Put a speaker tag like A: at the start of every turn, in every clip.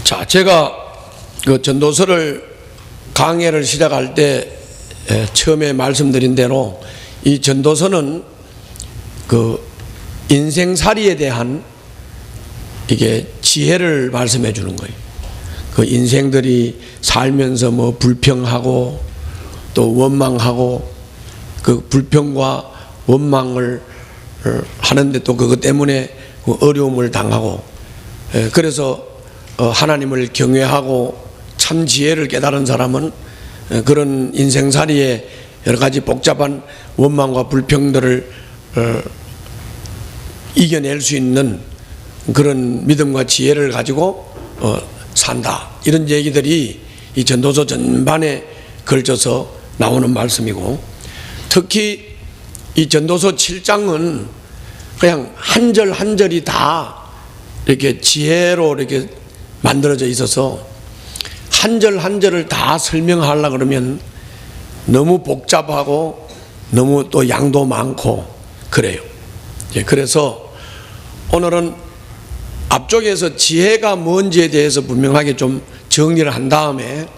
A: 자, 제가 그 전도서를 강해를 시작할 때 처음에 말씀드린 대로 이 전도서는 그 인생살이에 대한 이게 지혜를 말씀해 주는 거예요. 그 인생들이 살면서 뭐 불평하고 또 원망하고 그 불평과 원망을 하는데 또 그것 때문에 어려움을 당하고, 그래서 하나님을 경외하고 참 지혜를 깨달은 사람은 그런 인생살이에 여러 가지 복잡한 원망과 불평들을 이겨낼 수 있는 그런 믿음과 지혜를 가지고 산다, 이런 얘기들이 이 전도서 전반에 걸쳐서 나오는 말씀이고, 특히 이 전도서 7장은 그냥 한 절 한 절이 다 이렇게 지혜로 이렇게 만들어져 있어서 한 절 한 절을 다 설명하려고 그러면 너무 복잡하고 너무 또 양도 많고 그래요. 그래서 오늘은 앞쪽에서 지혜가 뭔지에 대해서 분명하게 좀 정리를 한 다음에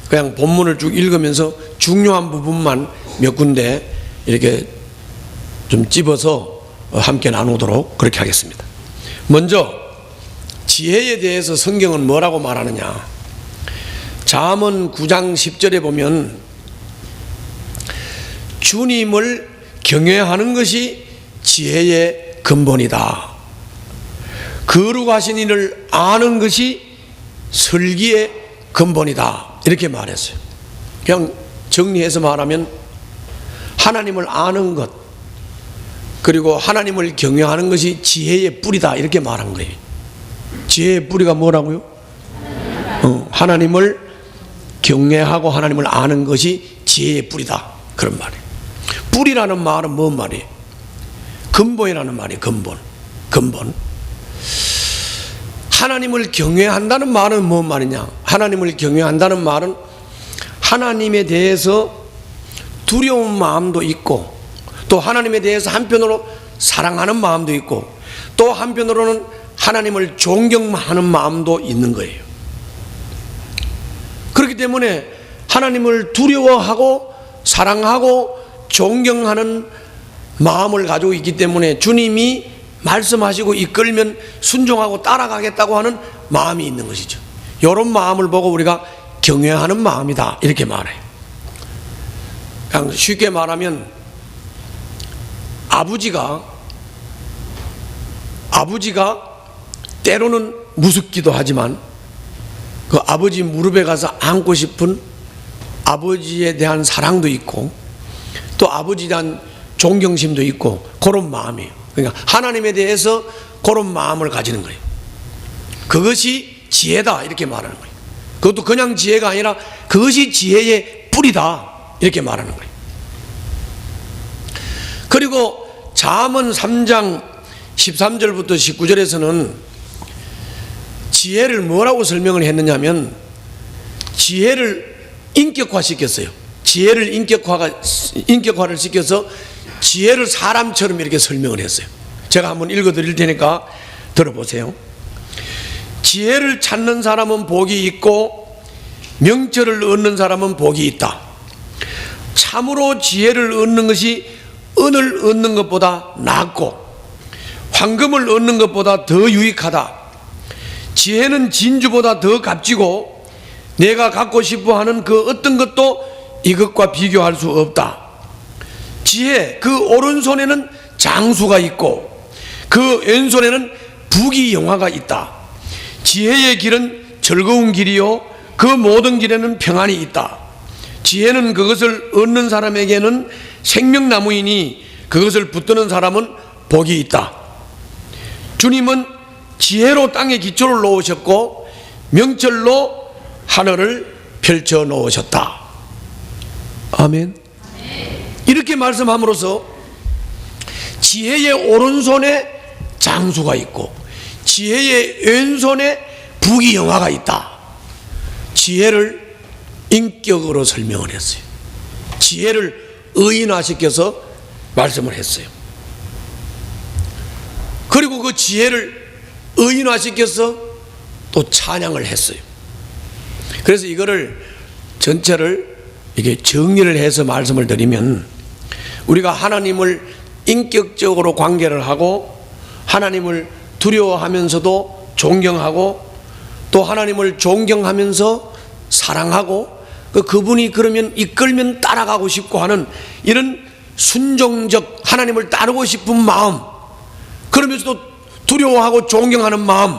A: 그냥 본문을 쭉 읽으면서 중요한 부분만 몇 군데 이렇게 좀 집어서 함께 나누도록 그렇게 하겠습니다. 먼저 지혜에 대해서 성경은 뭐라고 말하느냐. 잠언 9장 10절에 보면 주님을 경외하는 것이 지혜의 근본이다. 거룩하신 이를 아는 것이 설기의 근본이다, 이렇게 말했어요. 그냥 정리해서 말하면 하나님을 아는 것, 그리고 하나님을 경외하는 것이 지혜의 뿌리다, 이렇게 말한 거예요. 지혜의 뿌리가 뭐라고요? 하나님을 경외하고 하나님을 아는 것이 지혜의 뿌리다, 그런 말이에요. 뿌리라는 말은 뭔 말이에요? 근본이라는 말이에요. 근본. 하나님을 경외한다는 말은 뭔 말이냐? 하나님을 경외한다는 말은 하나님에 대해서 두려운 마음도 있고, 또 하나님에 대해서 한편으로 사랑하는 마음도 있고, 또 한편으로는 하나님을 존경하는 마음도 있는 거예요. 그렇기 때문에 하나님을 두려워하고 사랑하고 존경하는 마음을 가지고 있기 때문에 주님이 말씀하시고 이끌면 순종하고 따라가겠다고 하는 마음이 있는 것이죠. 이런 마음을 보고 우리가 경외하는 마음이다, 이렇게 말해요. 그냥 쉽게 말하면 아버지가 때로는 무섭기도 하지만 그 아버지 무릎에 가서 안고 싶은 아버지에 대한 사랑도 있고, 또 아버지에 대한 존경심도 있고, 그런 마음이에요. 그러니까 하나님에 대해서 그런 마음을 가지는 거예요. 그것이 지혜다, 이렇게 말하는 거예요. 그것도 그냥 지혜가 아니라 그것이 지혜의 뿌리다, 이렇게 말하는 거예요. 그리고 잠언 3장 13절부터 19절에서는 지혜를 뭐라고 설명을 했느냐면 지혜를 인격화시켰어요. 지혜를 인격화를 시켜서 지혜를 사람처럼 이렇게 설명을 했어요. 제가 한번 읽어 드릴 테니까 들어보세요. 지혜를 찾는 사람은 복이 있고 명철을 얻는 사람은 복이 있다. 참으로 지혜를 얻는 것이 은을 얻는 것보다 낫고 황금을 얻는 것보다 더 유익하다. 지혜는 진주보다 더 값지고 내가 갖고 싶어하는 그 어떤 것도 이것과 비교할 수 없다. 지혜, 그 오른손에는 장수가 있고 그 왼손에는 부귀영화가 있다. 지혜의 길은 즐거운 길이요 그 모든 길에는 평안이 있다. 지혜는 그것을 얻는 사람에게는 생명나무이니 그것을 붙드는 사람은 복이 있다. 주님은 지혜로 땅에 기초를 놓으셨고 명철로 하늘을 펼쳐 놓으셨다. 아멘. 이렇게 말씀함으로써 지혜의 오른손에 장수가 있고 지혜의 왼손에 부귀영화가 있다. 지혜를 인격으로 설명을 했어요. 지혜를 의인화시켜서 말씀을 했어요. 그리고 그 지혜를 의인화시켜서 또 찬양을 했어요. 그래서 이거를 전체를 이게 정리를 해서 말씀을 드리면, 우리가 하나님을 인격적으로 관계를 하고 하나님을 두려워하면서도 존경하고 또 하나님을 존경하면서 사랑하고 그분이 그러면 이끌면 따라가고 싶고 하는 이런 순종적 하나님을 따르고 싶은 마음, 그러면서도 두려워하고 존경하는 마음,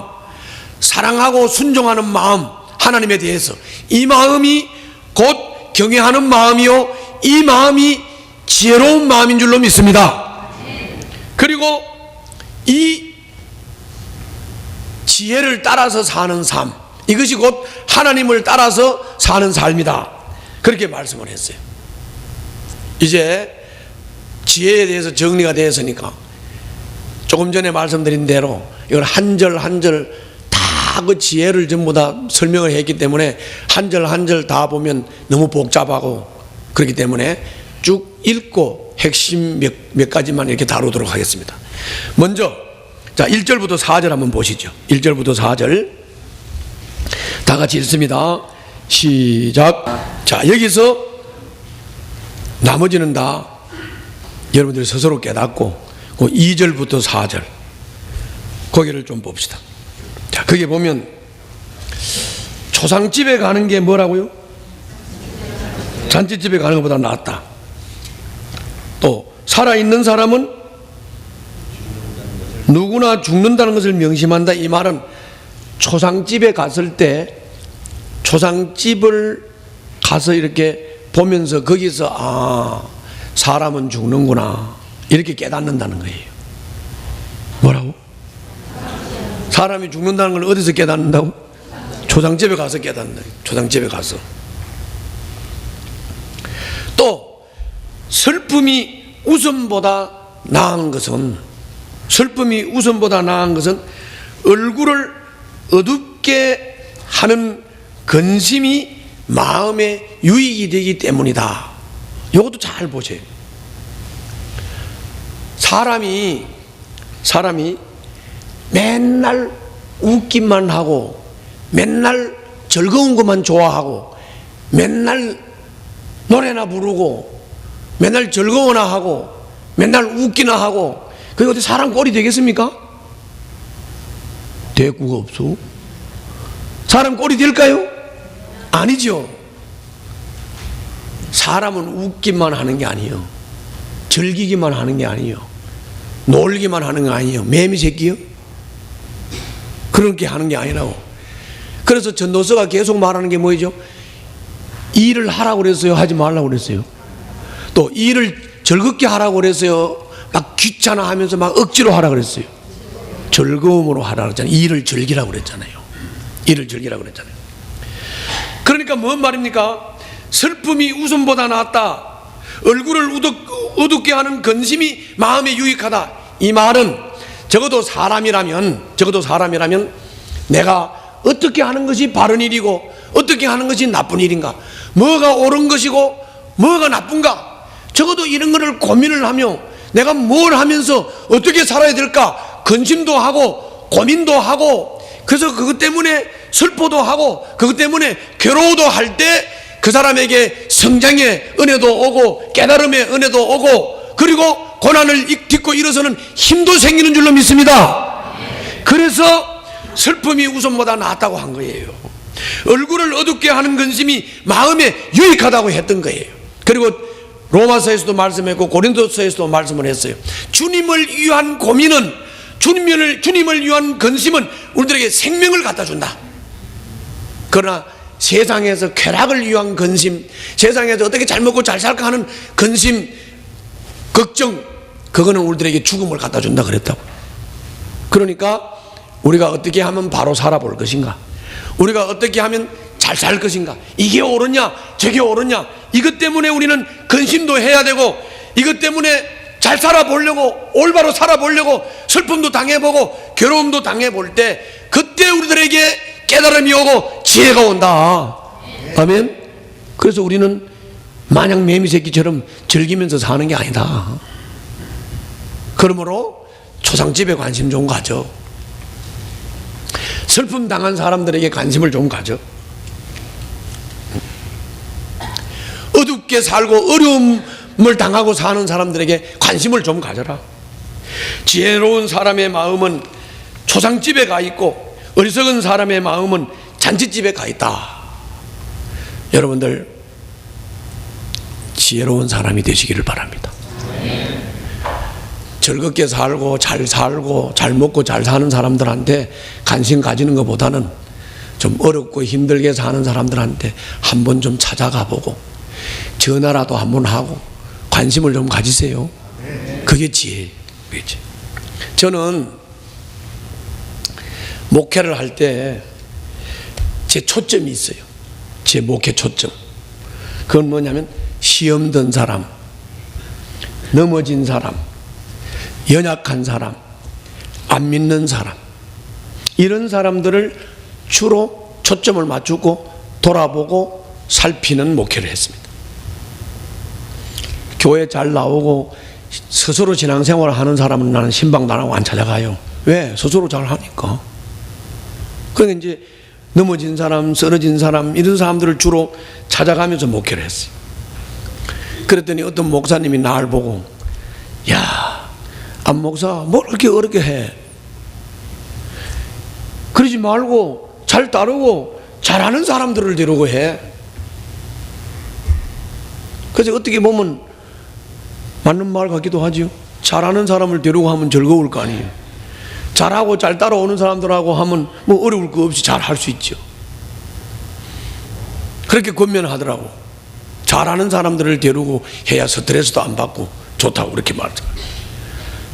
A: 사랑하고 순종하는 마음, 하나님에 대해서 이 마음이 곧 경외하는 마음이요, 이 마음이 지혜로운 마음인 줄로 믿습니다. 그리고 이 지혜를 따라서 사는 삶, 이것이 곧 하나님을 따라서 사는 삶이다, 그렇게 말씀을 했어요. 이제 지혜에 대해서 정리가 되었으니까 조금 전에 말씀드린 대로 이걸 한 절 한 절 다 그 지혜를 전부 다 설명을 했기 때문에 한 절 한 절 다 보면 너무 복잡하고 그렇기 때문에 쭉 읽고 핵심 몇 가지만 이렇게 다루도록 하겠습니다. 먼저 자 1절부터 4절 한번 보시죠. 1절부터 4절 다 같이 읽습니다. 시작. 자, 여기서 나머지는 다 여러분들이 스스로 깨닫고 그 2절부터 4절 거기를 좀 봅시다. 자, 거기 보면 초상집에 가는 게 뭐라고요? 잔치집에 가는 것보다 낫다. 또 살아있는 사람은 누구나 죽는다는 것을 명심한다. 이 말은 초상집에 갔을 때 초상집을 가서 이렇게 보면서 거기서 사람은 죽는구나 이렇게 깨닫는다는 거예요. 뭐라고? 사람이 죽는다는 걸 어디서 깨닫는다고? 초상집에 가서 깨닫는다. 초상집에 가서. 또 슬픔이 웃음보다 나은 것은, 슬픔이 웃음보다 나은 것은 얼굴을 어둡게 하는 근심이 마음에 유익이 되기 때문이다. 이것도 잘 보세요. 사람이 맨날 웃기만 하고 맨날 즐거운 것만 좋아하고 맨날 노래나 부르고 맨날 즐거워나 하고 맨날 웃기나 하고 그게 어디 사람 꼴이 되겠습니까? 대꾸가 없어. 사람 꼴이 될까요? 아니죠. 사람은 웃기만 하는 게 아니에요. 즐기기만 하는 게 아니에요. 놀기만 하는 게 아니에요. 매미 새끼요? 그렇게 하는 게 아니라고. 그래서 전도서가 계속 말하는 게 뭐죠? 일을 하라고 그랬어요? 하지 말라고 그랬어요? 또 일을 즐겁게 하라고 그랬어요? 막 귀찮아 하면서 막 억지로 하라고 그랬어요? 즐거움으로 하라고 그랬잖아요. 일을 즐기라고 그랬잖아요. 일을 즐기라고 그랬잖아요. 그러니까 뭔 말입니까? 슬픔이 웃음보다 낫다. 얼굴을 어둡게 하는 근심이 마음에 유익하다. 이 말은 적어도 사람이라면 내가 어떻게 하는 것이 바른 일이고 어떻게 하는 것이 나쁜 일인가, 뭐가 옳은 것이고 뭐가 나쁜가, 적어도 이런 것을 고민을 하며 내가 뭘 하면서 어떻게 살아야 될까 근심도 하고 고민도 하고, 그래서 그것 때문에 슬퍼도 하고 그것 때문에 괴로워도 할 때 그 사람에게 성장의 은혜도 오고 깨달음의 은혜도 오고 그리고 고난을 딛고 일어서는 힘도 생기는 줄로 믿습니다. 그래서 슬픔이 웃음보다 낫다고 한 거예요. 얼굴을 어둡게 하는 근심이 마음에 유익하다고 했던 거예요. 그리고 로마서에서도 말씀했고 고린도서에서도 말씀을 했어요. 주님을 위한 고민은, 주님을 위한 근심은 우리들에게 생명을 갖다 준다. 그러나 세상에서 쾌락을 위한 근심, 세상에서 어떻게 잘 먹고 잘 살까 하는 근심, 걱정, 그거는 우리들에게 죽음을 갖다 준다 그랬다고. 그러니까 우리가 어떻게 하면 바로 살아볼 것인가, 우리가 어떻게 하면 잘 살 것인가, 이게 옳으냐 저게 옳으냐, 이것 때문에 우리는 근심도 해야 되고 이것 때문에 잘 살아보려고, 올바로 살아보려고 슬픔도 당해보고 괴로움도 당해볼 때 그때 우리들에게 깨달음이 오고 지혜가 온다. 아멘. 그래서 우리는 마냥 매미새끼처럼 즐기면서 사는 게 아니다. 그러므로 초상집에 관심 좀 가져. 슬픔 당한 사람들에게 관심을 좀 가져. 어둡게 살고 어려움을 당하고 사는 사람들에게 관심을 좀 가져라. 지혜로운 사람의 마음은 초상집에 가 있고 어리석은 사람의 마음은 잔치집에 가 있다. 여러분들 지혜로운 사람이 되시기를 바랍니다. 즐겁게 살고 잘 먹고 잘 사는 사람들한테 관심 가지는 것보다는 좀 어렵고 힘들게 사는 사람들한테 한번 좀 찾아가 보고 전화라도 한번 하고 관심을 좀 가지세요. 그게 지혜죠. 저는 목회를 할 때 제 초점이 있어요. 제 목회 초점. 그건 뭐냐면 시험 든 사람, 넘어진 사람, 연약한 사람, 안 믿는 사람, 이런 사람들을 주로 초점을 맞추고 돌아보고 살피는 목회를 했습니다. 교회 잘 나오고 스스로 신앙생활을 하는 사람은 나는 신방도 안 하고 안 찾아가요. 왜? 스스로 잘 하니까. 그러니까 이제 넘어진 사람, 쓰러진 사람, 이런 사람들을 주로 찾아가면서 목회를 했어요. 그랬더니 어떤 목사님이 나를 보고, 야, 안 목사 뭘 그렇게 어렵게 해? 그러지 말고 잘 따르고 잘하는 사람들을 데리고 해. 그래서 어떻게 보면 맞는 말 같기도 하죠. 잘하는 사람을 데리고 하면 즐거울 거 아니에요. 잘하고 잘 따라오는 사람들하고 하면 뭐 어려울 거 없이 잘 할 수 있죠. 그렇게 권면하더라고. 잘하는 사람들을 데리고 해야 스트레스도 안 받고 좋다고 그렇게 말하더라고요.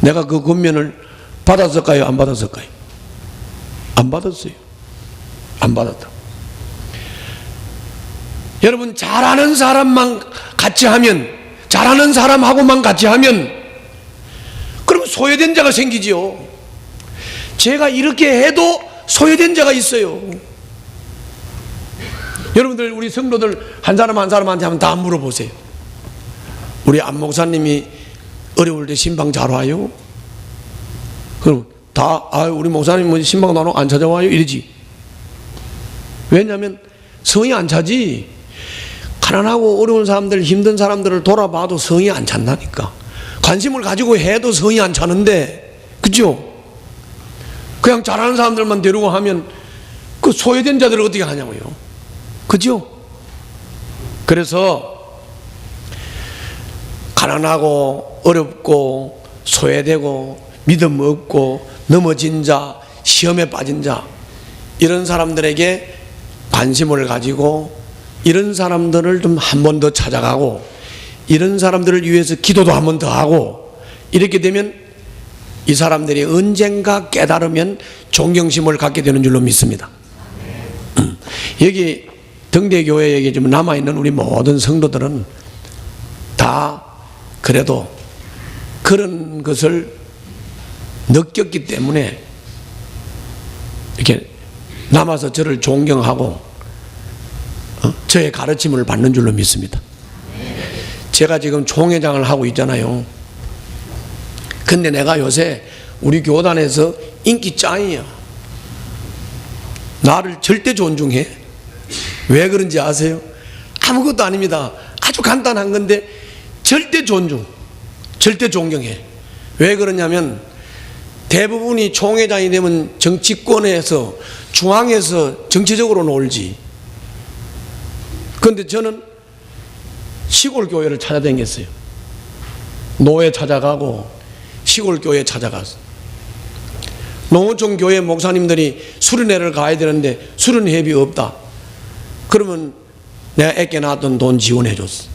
A: 내가 그 권면을 받았을까요? 안 받았을까요? 안 받았어요. 안 받았다. 여러분, 잘하는 사람만 같이 하면, 잘하는 사람하고만 같이 하면 그럼 소외된 자가 생기지요. 제가 이렇게 해도 소외된 자가 있어요. 여러분들, 우리 성도들 한 사람 한 사람한테 한번 다 물어보세요. 우리 안 목사님이 어려울 때 신방 잘 와요? 그럼 다 우리 목사님 뭐 신방 안 찾아와요? 이러지. 왜냐하면 성이 안 차지. 가난하고 어려운 사람들, 힘든 사람들을 돌아봐도 성이 안 찬다니까. 관심을 가지고 해도 성이 안 차는데, 그죠? 그냥 잘하는 사람들만 데리고 하면 그 소외된 자들을 어떻게 하냐고요. 그죠? 그래서 가난하고 어렵고 소외되고 믿음 없고 넘어진 자, 시험에 빠진 자, 이런 사람들에게 관심을 가지고 이런 사람들을 좀 한 번 더 찾아가고 이런 사람들을 위해서 기도도 한 번 더 하고 이렇게 되면 이 사람들이 언젠가 깨달으면 존경심을 갖게 되는 줄로 믿습니다. 여기 등대교회에 지금 남아있는 우리 모든 성도들은 다 그래도 그런 것을 느꼈기 때문에 이렇게 남아서 저를 존경하고 저의 가르침을 받는 줄로 믿습니다. 제가 지금 총회장을 하고 있잖아요. 근데 내가 요새 우리 교단에서 인기 짱이야. 나를 절대 존중해. 왜 그런지 아세요? 아무것도 아닙니다. 아주 간단한 건데 절대 존중, 절대 존경해. 왜 그러냐면 대부분이 총회장이 되면 정치권에서 중앙에서 정치적으로 놀지. 그런데 저는 시골 교회를 찾아다녔어요. 노회 찾아가고 시골 교회 찾아가서 농어촌 교회 목사님들이 수련회를 가야 되는데 수련회비 없다. 그러면 내가 애께 낳았던 돈 지원해 줬어.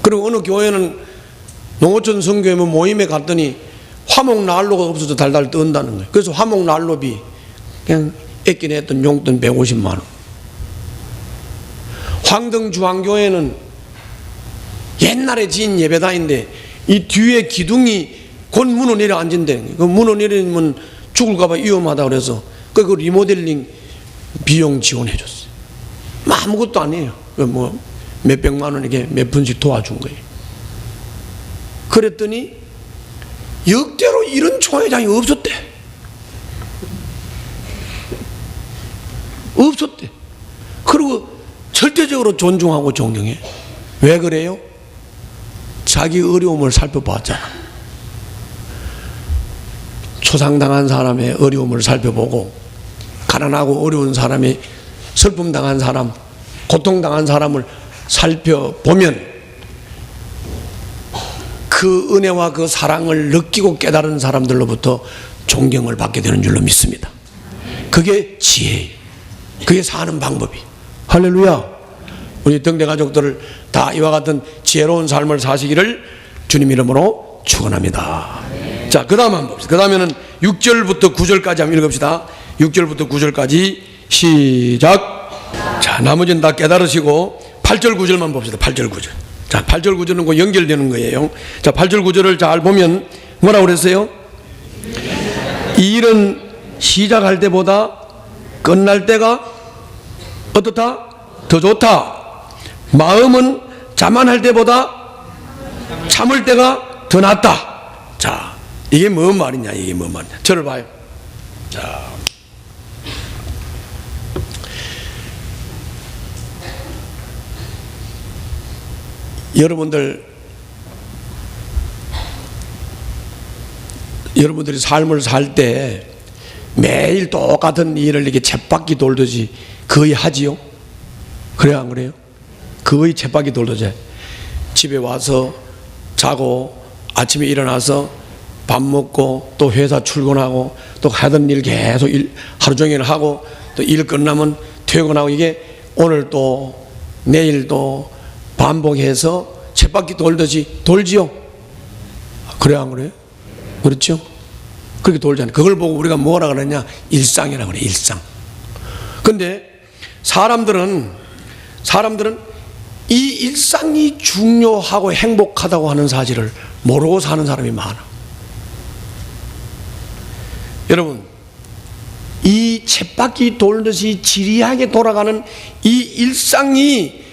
A: 그리고 어느 교회는 농어촌 선교회 모임에 갔더니 화목 난로가 없어서 달달 뜬다는 거예요. 그래서 화목 난로비 그냥 애께 냈던 용돈 150만 원. 황등 중앙교회는 옛날에 지은 예배당인데 이 뒤에 기둥이 곧 무너내려 앉은데 그 무너내리면 죽을까봐 위험하다 그래서 그 리모델링 비용 지원해 줬어요. 뭐 아무것도 아니에요. 뭐 몇백만 원 이렇게 몇 푼씩 도와준 거예요. 그랬더니 역대로 이런 총회장이 없었대. 없었대. 그리고 절대적으로 존중하고 존경해. 왜 그래요? 자기 어려움을 살펴봤잖아. 초상당한 사람의 어려움을 살펴보고, 가난하고 어려운 사람이, 슬픔당한 사람, 고통당한 사람을 살펴보면 그 은혜와 그 사랑을 느끼고 깨달은 사람들로부터 존경을 받게 되는 줄로 믿습니다. 그게 지혜예요. 그게 사는 방법이에요. 할렐루야. 우리 등대 가족들을 다 이와 같은 지혜로운 삶을 사시기를 주님 이름으로 축원합니다. 자, 그 다음 한번 봅시다. 그 다음에는 6절부터 9절까지 한번 읽읍시다. 6절부터 9절까지 시작. 자, 나머지는 다 깨달으시고 8절 9절만 봅시다. 8절 9절. 자, 8절 9절은 그 연결되는 거예요. 자, 8절 9절을 잘 보면 뭐라고 그랬어요? 이 일은 시작할 때보다 끝날 때가 어떻다? 더 좋다. 마음은 자만할 때보다 참을 때가 더 낫다. 자, 이게 뭔 말이냐? 이게 뭔 말이냐? 저를 봐요. 자, 여러분들이 삶을 살 때 매일 똑같은 일을 이렇게 쳇바퀴 돌듯이 거의 하지요? 그래요, 안 그래요? 거의 쳇바퀴 돌듯이 집에 와서 자고 아침에 일어나서 밥 먹고 또 회사 출근하고 또 하던 일 계속 하루 종일 하고 또 일 끝나면 퇴근하고 이게 오늘 또 내일 또 반복해서 쳇바퀴 돌듯이 돌지요? 그래요, 안 그래요? 그렇죠? 그렇게 돌잖아요. 그걸 보고 우리가 뭐라 그러냐? 일상이라고 그래, 일상. 근데 사람들은 이 일상이 중요하고 행복하다고 하는 사실을 모르고 사는 사람이 많아. 여러분, 이 쳇바퀴 돌듯이 지리하게 돌아가는 이 일상이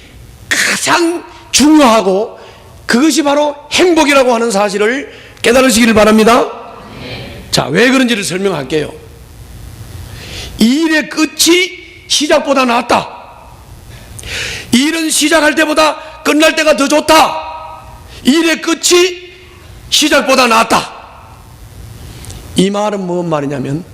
A: 가장 중요하고 그것이 바로 행복이라고 하는 사실을 깨달으시기를 바랍니다. 자, 왜 그런지를 설명할게요. 이 일의 끝이 시작보다 낫다. 이 일은 시작할 때보다 끝날 때가 더 좋다. 이 일의 끝이 시작보다 낫다. 이 말은 뭔 말이냐면,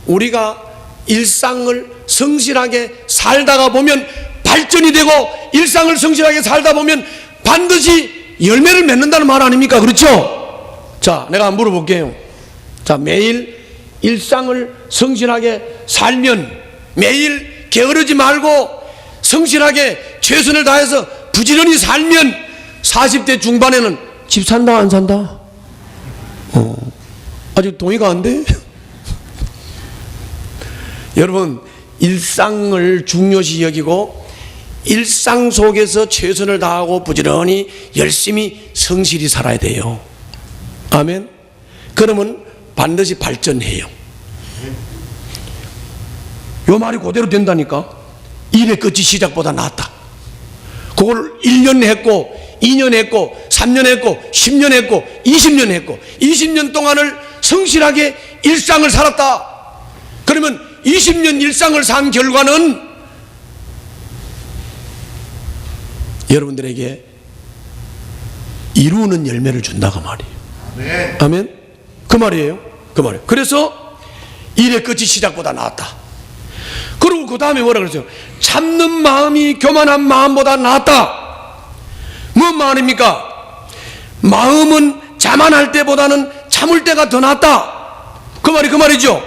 A: 우리가 일상을 성실하게 살다가 보면 발전이 되고, 일상을 성실하게 살다 보면 반드시 열매를 맺는다는 말 아닙니까? 그렇죠? 자, 내가 한번 물어볼게요. 자, 매일 일상을 성실하게 살면, 매일 게으르지 말고 성실하게 최선을 다해서 부지런히 살면 40대 중반에는 집 산다 안 산다? 아직 동의가 안 돼? 여러분, 일상을 중요시 여기고 일상 속에서 최선을 다하고 부지런히 열심히 성실히 살아야 돼요. 아멘. 그러면 반드시 발전해요. 요 말이 그대로 된다니까. 일의 끝이 시작보다 낫다. 그걸 1년 했고 2년 했고 3년 했고 10년 했고 20년 했고 20년 동안을 성실하게 일상을 살았다. 그러면 20년 일상을 산 결과는 여러분들에게 이루는 열매를 준다고 말이에요. 아멘. 아멘. 그 말이에요. 그 말이에요. 그래서 일의 끝이 시작보다 낫다. 그리고 그 다음에 뭐라 그랬어요? 참는 마음이 교만한 마음보다 낫다. 뭔 말입니까? 마음은 자만할 때보다는 참을 때가 더 낫다. 그 말이죠.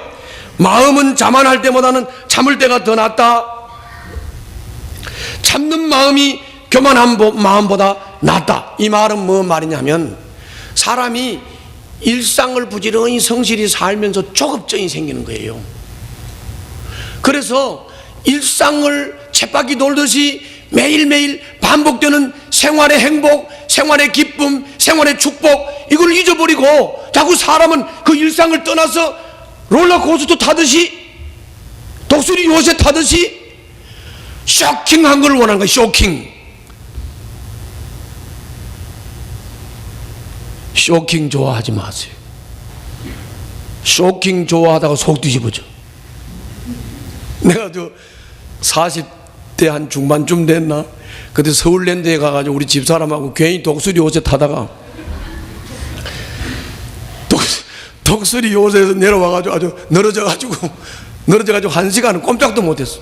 A: 마음은 자만할 때보다는 참을 때가 더 낫다. 참는 마음이 교만한 마음보다 낫다. 이 말은 뭔 말이냐면, 사람이 일상을 부지런히 성실히 살면서 조급증이 생기는 거예요. 그래서 일상을 쳇바퀴 돌듯이 매일매일 반복되는 생활의 행복, 생활의 기쁨, 생활의 축복, 이걸 잊어버리고 자꾸 사람은 그 일상을 떠나서 롤러코스터 타듯이, 독수리 요새 타듯이 쇼킹한 걸 원하는 거예요. 쇼킹 좋아하지 마세요. 쇼킹 좋아하다가 속 뒤집어져. 내가 40대 한 중반쯤 됐나? 그때 서울랜드에 가가지고 우리 집사람하고 괜히 독수리 요새 타다가 독수리 요새에서 내려와가지고 아주 늘어져가지고 1시간은 꼼짝도 못했어.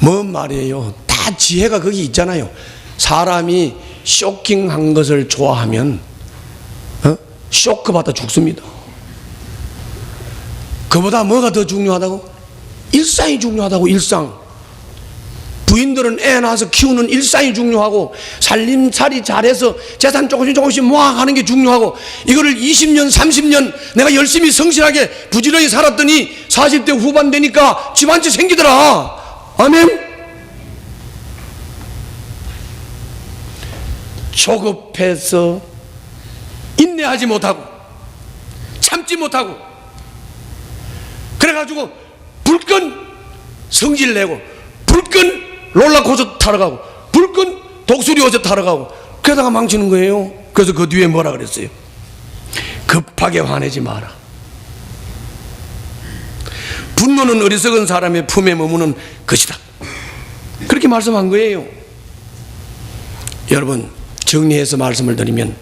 A: 뭔 말이에요? 다 지혜가 거기 있잖아요. 사람이 쇼킹한 것을 좋아하면 쇼크 받아 죽습니다. 그보다 뭐가 더 중요하다고? 일상이 중요하다고. 일상. 부인들은 애 낳아서 키우는 일상이 중요하고, 살림살이 잘해서 재산 조금씩 모아가는 게 중요하고, 이거를 20년 30년 내가 열심히 성실하게 부지런히 살았더니 40대 후반 되니까 집 한 채 생기더라. 아멘. 조급해서 인내하지 못하고 참지 못하고 그래가지고 불끈 성질 내고 불끈 롤러코스터 타러 가고 불끈 독수리 호수 타러 가고 그러다가 망치는 거예요. 그래서 그 뒤에 뭐라 그랬어요? 급하게 화내지 마라. 분노는 어리석은 사람의 품에 머무는 것이다. 그렇게 말씀한 거예요. 여러분, 정리해서 말씀을 드리면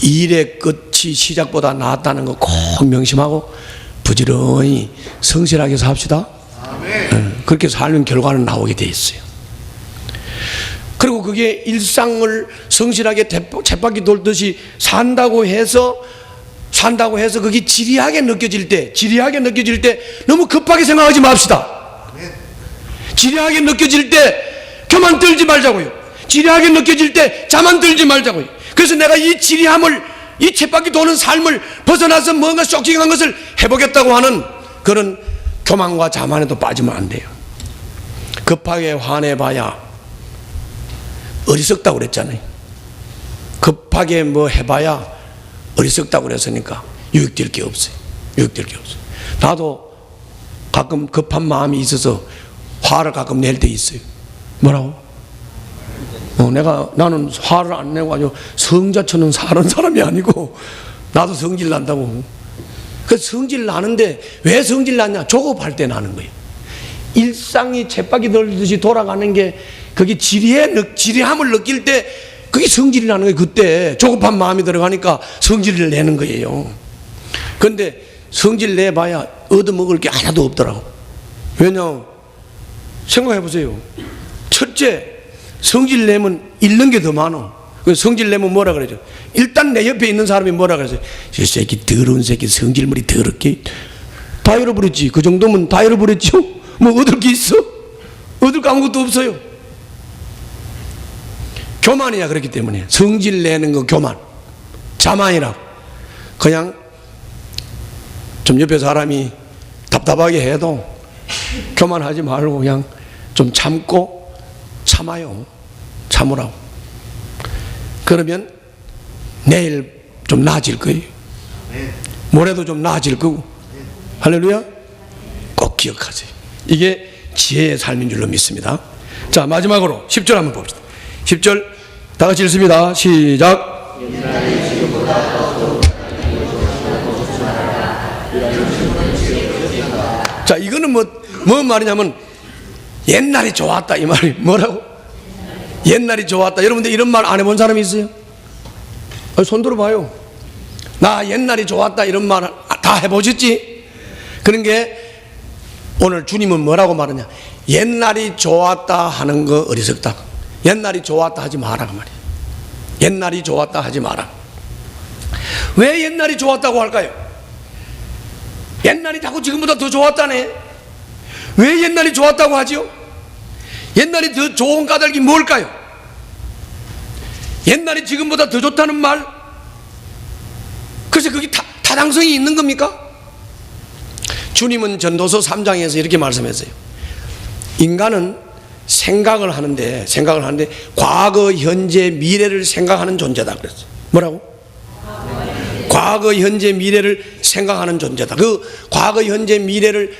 A: 일의 끝이 시작보다 낫다는 거 꼭 명심하고 부지런히 성실하게 삽시다. 그렇게 살면 결과는 나오게 돼 있어요. 그리고 그게 일상을 성실하게 쳇바퀴 돌듯이 산다고 해서 그게 지리하게 느껴질 때 너무 급하게 생각하지 맙시다. 지리하게 느껴질 때 교만 들지 말자고요. 지리하게 느껴질 때 자만 들지 말자고요. 그래서 내가 이 지리함을, 이 쳇바퀴 도는 삶을 벗어나서 뭔가 쇼킹한 것을 해보겠다고 하는 그런 교만과 자만에도 빠지면 안 돼요. 급하게 화내봐야 어리석다고 그랬잖아요. 급하게 뭐 해봐야 어리석다고 그랬으니까 유익될 게 없어요. 나도 가끔 급한 마음이 있어서 화를 가끔 낼 때 있어요. 뭐라고? 나는 화를 안 내고 아주 성자처럼 사는 사람이 아니고 나도 성질 난다고. 그 성질 나는데 왜 성질 나냐? 조급할 때 나는 거예요. 일상이 쳇바퀴 돌듯이 돌아가는 게 그게 지리함을 느낄 때 그게 성질이 나는 거예요. 그때 조급한 마음이 들어가니까 성질을 내는 거예요. 그런데 성질 내봐야 얻어먹을 게 하나도 없더라고. 왜냐? 생각해 보세요. 첫째, 성질 내면 잃는 게 더 많아. 성질 내면 뭐라 그러죠? 일단 내 옆에 있는 사람이 뭐라 그러죠? 저 새끼 더러운 새끼 성질머리 더럽게 다 잃어버렸지. 그 정도면 다 잃어버렸죠. 뭐 얻을 게 있어? 얻을 거 아무것도 없어요. 교만이야. 그렇기 때문에 성질 내는 거 교만, 자만이라고. 그냥 좀 옆에 사람이 답답하게 해도 교만하지 말고 그냥 좀 참으라고. 그러면 내일 좀 나아질 거예요. 모레도 좀 나아질 거고. 할렐루야. 꼭 기억하세요. 이게 지혜의 삶인 줄로 믿습니다. 자, 마지막으로 10절 한번 봅시다. 10절 다 같이 읽습니다. 시작. 자, 이거는 뭔 말이냐면 옛날이 좋았다 이 말이. 뭐라고? 옛날이 좋았다. 여러분들 이런 말 안 해본 사람이 있어요? 손 들어봐요. 나 옛날이 좋았다 이런 말 다 해보셨지? 그런 게 오늘 주님은 뭐라고 말하냐? 옛날이 좋았다 하는 거 어리석다. 옛날이 좋았다 하지 마라 그 말이야. 옛날이 좋았다 하지 마라. 왜 옛날이 좋았다고 할까요? 옛날이 자꾸 지금보다 더 좋았다네. 왜 옛날이 좋았다고 하지요? 옛날이 더 좋은 까닭이 뭘까요? 옛날이 지금보다 더 좋다는 말? 그래서 그게 타당성이 있는 겁니까? 주님은 전도서 3장에서 이렇게 말씀했어요. 인간은 생각을 하는데 과거, 현재, 미래를 생각하는 존재다 그랬어요. 뭐라고? 과거, 현재, 미래를 생각하는 존재다. 그 과거, 현재, 미래를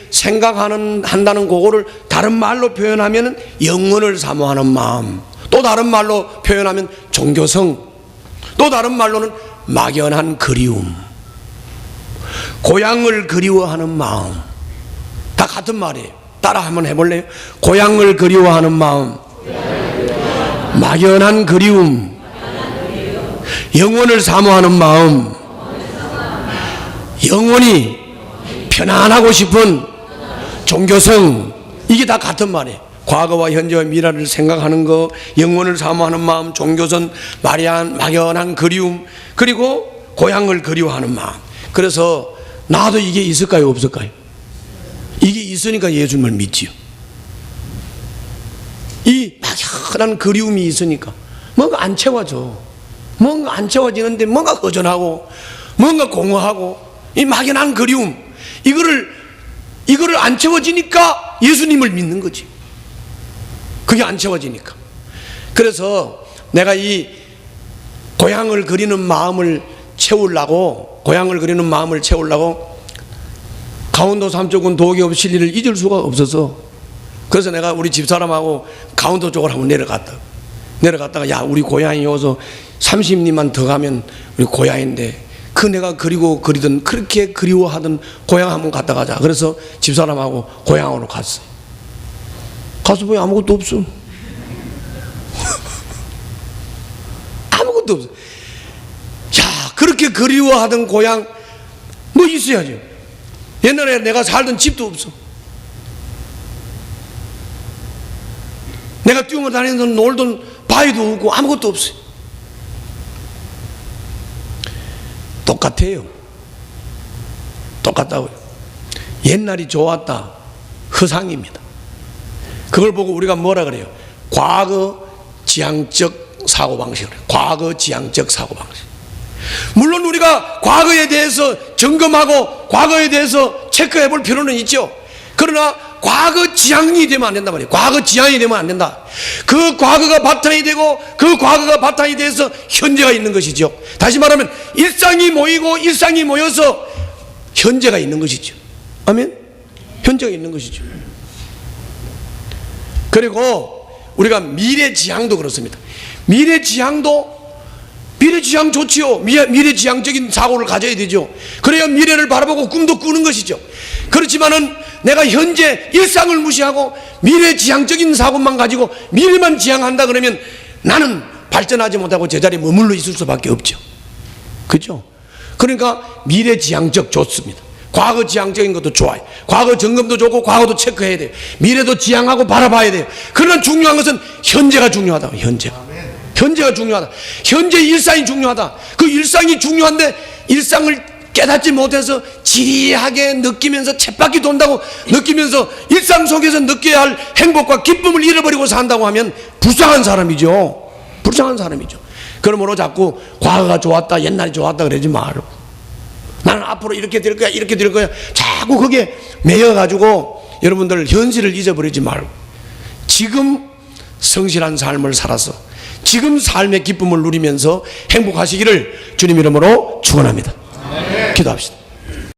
A: 한다는 그거를 다른 말로 표현하면 영원을 사모하는 마음, 또 다른 말로 표현하면 종교성, 또 다른 말로는 막연한 그리움. 고향을 그리워하는 마음. 다 같은 말이에요. 따라 한번 해볼래요? 고향을 그리워하는 마음, 막연한 그리움, 영혼을 사모하는 마음, 영원히 편안하고 싶은 종교성. 이게 다 같은 말이에요. 과거와 현재와 미래를 생각하는 거, 영혼을 사모하는 마음, 종교선, 막연한 그리움, 그리고 고향을 그리워하는 마음. 그래서 나도 이게 있을까요, 없을까요? 이게 있으니까 예수님을 믿지요. 이 막연한 그리움이 있으니까 뭔가 안 채워져. 뭔가 안 채워지는데 뭔가 허전하고 뭔가 공허하고, 이 막연한 그리움, 이거를 안 채워지니까 예수님을 믿는 거지. 그게 안 채워지니까. 그래서 내가 이 고향을 그리는 마음을 채우려고 강원도 삼척군 도기업 실리를 잊을 수가 없어서, 그래서 내가 우리 집사람하고 강원도 쪽으로 한번 내려갔다가 야, 우리 고향이 여기서 30리만 더 가면 우리 고향인데 그 내가 그리던 그렇게 그리워하던 고향 한번 갔다 가자. 그래서 집사람하고 고향으로 갔어요. 가서 보니 아무것도 없어. 아무것도 없어. 야, 그렇게 그리워하던 고향 뭐 있어야죠. 옛날에 내가 살던 집도 없어. 내가 뛰어다니던 놀던 바위도 없고 아무것도 없어요. 똑같아요. 똑같다고요. 옛날이 좋았다, 허상입니다. 그걸 보고 우리가 뭐라 그래요? 과거 지향적 사고방식을. 과거 지향적 사고방식. 물론 우리가 과거에 대해서 점검하고 과거에 대해서 체크해 볼 필요는 있죠. 그러나 과거 지향이 되면 안 된단 말이에요. 과거 지향이 되면 안 된다. 그 과거가 바탕이 되고 그 과거가 바탕이 돼서 현재가 있는 것이죠. 다시 말하면 일상이 모이고 일상이 모여서 현재가 있는 것이죠. 아멘? 현재가 있는 것이죠. 그리고 우리가 미래지향도 그렇습니다. 미래지향 좋지요. 미래지향적인 사고를 가져야 되죠. 그래야 미래를 바라보고 꿈도 꾸는 것이죠. 그렇지만은 내가 현재 일상을 무시하고 미래지향적인 사고만 가지고 미래만 지향한다 그러면 나는 발전하지 못하고 제자리에 머물러 있을 수밖에 없죠. 그렇죠? 그러니까 미래지향적 좋습니다. 과거 지향적인 것도 좋아요. 과거 점검도 좋고 과거도 체크해야 돼요. 미래도 지향하고 바라봐야 돼요. 그러나 중요한 것은 현재가 중요하다. 현재가 중요하다. 현재 일상이 중요하다. 그 일상이 중요한데 일상을 깨닫지 못해서 지리하게 느끼면서 쳇바퀴 돈다고 느끼면서 일상 속에서 느껴야 할 행복과 기쁨을 잃어버리고 산다고 하면 불쌍한 사람이죠. 불쌍한 사람이죠. 그러므로 자꾸 과거가 좋았다, 옛날이 좋았다 그러지 말고, 나는 앞으로 이렇게 될 거야, 이렇게 될 거야, 자꾸 그게 매여가지고 여러분들 현실을 잊어버리지 말고 지금 성실한 삶을 살아서 지금 삶의 기쁨을 누리면서 행복하시기를 주님 이름으로 축원합니다. 기도합시다.